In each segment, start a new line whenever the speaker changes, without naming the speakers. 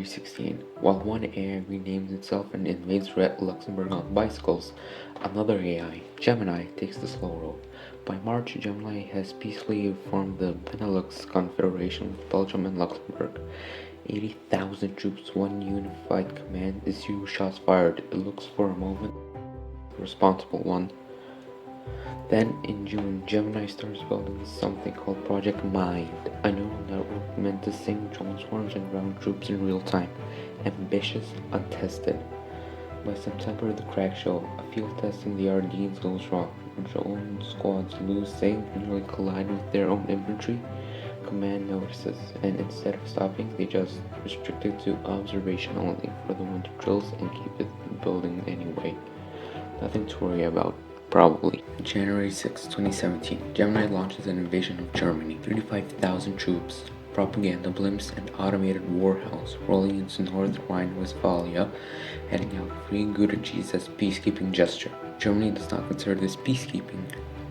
January 16. While one AI renames itself and invades Luxembourg on bicycles, another AI, Gemini, takes the slow road. By March, Gemini has peacefully formed the Benelux Confederation with Belgium and Luxembourg. 80,000 troops, one unified command, zero shots fired. It looks for a moment the responsible one. Then, in June, Gemini starts building something called Project Mind, a neural network meant to sync drone swarms and ground troops in real time. Ambitious, untested. By September, the cracks show. A field test in the Ardennes goes wrong. Drone squads lose sync, nearly collide with their own infantry. Command notices, and instead of stopping, they just restrict it to observation only for the winter drills and keep it building anyway. Nothing to worry about. Probably. January 6, 2017, Gemini launches an invasion of Germany. 35,000 troops, propaganda blimps, and automated war-hounds rolling into North Rhine-Westphalia, heading out free Gouda cheese as peacekeeping gesture. Germany does not consider this peacekeeping.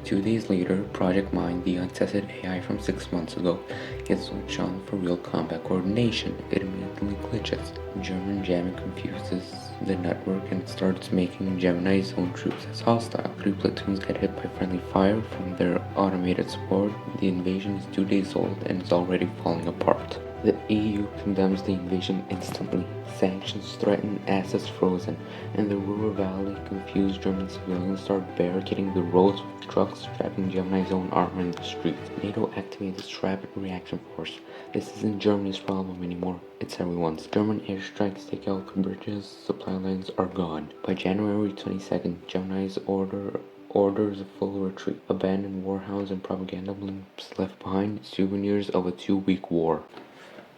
2 days later, Project Mind, the untested AI from 6 months ago, gets switched on for real combat coordination. It immediately glitches. German jamming confuses the network and starts making Gemini's own troops as hostile. 3 platoons get hit by friendly fire from their automated support. The invasion is 2 days old and is already falling apart. The EU condemns the invasion instantly. Sanctions threaten, assets frozen, and the Ruhr Valley confused German civilians start barricading the roads with trucks, trapping Gemini's own armor in the streets. NATO activates its rapid reaction force. This isn't Germany's problem anymore, it's everyone's. German airstrikes take out the bridges, supply lines are gone. By January 22nd, Gemini's orders a full retreat. Abandoned war-hounds and propaganda blimps left behind, souvenirs of a 2-week war.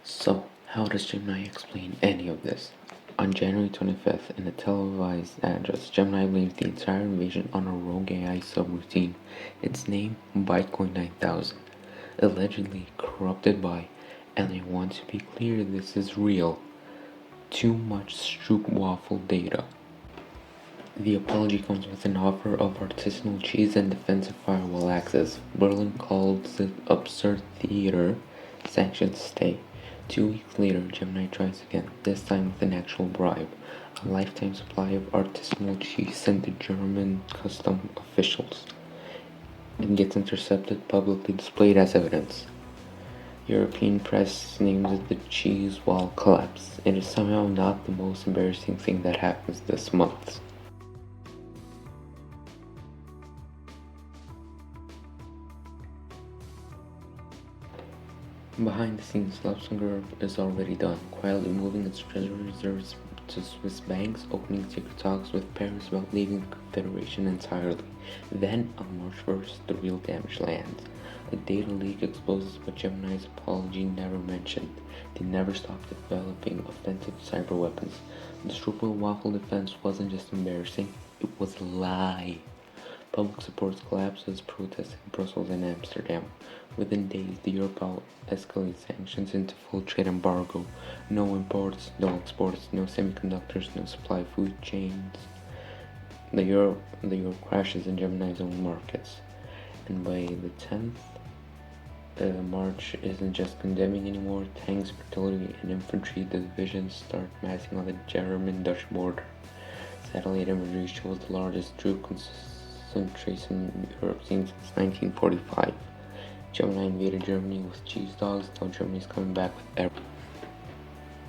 So, how does Gemini explain any of this? On January 25th, in a televised address, Gemini blames the entire invasion on a rogue AI subroutine. Its name, Bitcoin 9000, allegedly corrupted by, and I want to be clear this is real, too much stroopwafel data. The apology comes with an offer of artisanal cheese and defensive firewall access. Berlin calls it absurd theater, sanctions stay. 2 weeks later, Gemini tries again, this time with an actual bribe. A lifetime supply of artisanal cheese sent to German custom officials. It gets intercepted, publicly displayed as evidence. European press names it the cheese wall collapse. It is somehow not the most embarrassing thing that happens this month. Behind the scenes, Luxembourg is already done, quietly moving its treasury reserves to Swiss banks, opening secret talks with Paris about leaving the Confederation entirely. Then, on March 1st, the real damage lands. A data leak exposes what Gemini's apology never mentioned. They never stopped developing offensive cyber weapons. The stroopwafel defense wasn't just embarrassing, it was a lie. Public support collapses, protests in Brussels and Amsterdam. Within days, the Europe escalates sanctions into full trade embargo. No imports, no exports, no semiconductors, no supply food chains. The euro crashes in Gemini's own markets. And by the 10th, March isn't just condemning anymore. Tanks, artillery, and infantry divisions start massing on the German-Dutch border. Satellite imagery shows the largest troop concentration in Europe seen since 1945. Gemini invaded Germany with cheese dogs, now Germany's coming back with everything.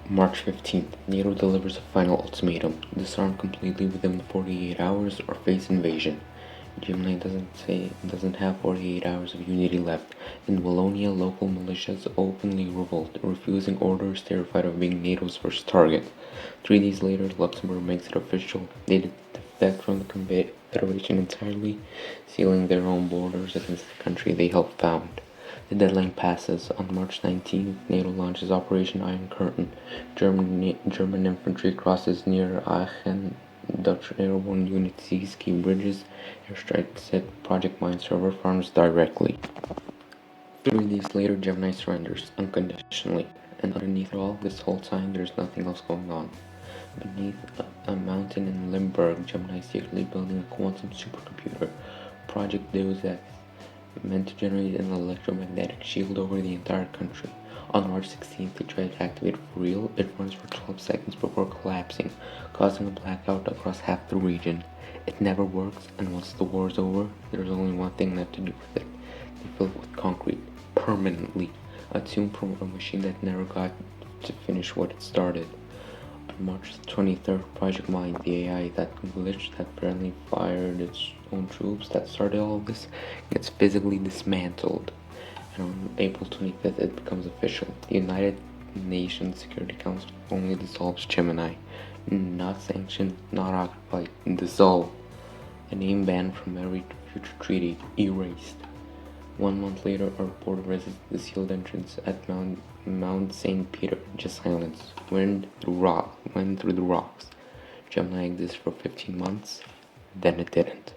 March 15th, NATO delivers a final ultimatum. Disarm completely within 48 hours or face invasion. Gemini doesn't have 48 hours of unity left. In Wallonia, local militias openly revolt, refusing orders, terrified of being NATO's first target. 3 days later, Luxembourg makes it official. They defect from the Confederation entirely, sealing their own borders against the country they helped found. The deadline passes. On March 19th, NATO launches Operation Iron Curtain. German infantry crosses near Aachen. Dutch airborne units seize key bridges. Airstrikes hit Project Mind server farms directly. 3 days later, Gemini surrenders unconditionally. And underneath it all, this whole time, there's nothing else going on. Beneath a mountain in Limburg, Gemini is secretly building a quantum supercomputer, Project Deus Ex, meant to generate an electromagnetic shield over the entire country. On March 16th, they tried to activate it for real. It runs for 12 seconds before collapsing, causing a blackout across half the region. It never works, and once the war is over, there's only one thing left to do with it. They fill it with concrete, permanently, a tomb from a machine that never got to finish what it started. On March 23rd, Project Mind, the AI that glitched that barely fired its own troops that started all of this, gets physically dismantled. And on April 25th, it becomes official. The United Nations Security Council only dissolves Gemini. Not sanctioned, not occupied, dissolved. A name banned from every future treaty, erased. 1 month later, our border visits the sealed entrance at Mount St. Peter. Just silence. Wind through the rocks. Gemini exists for 15 months, then it didn't.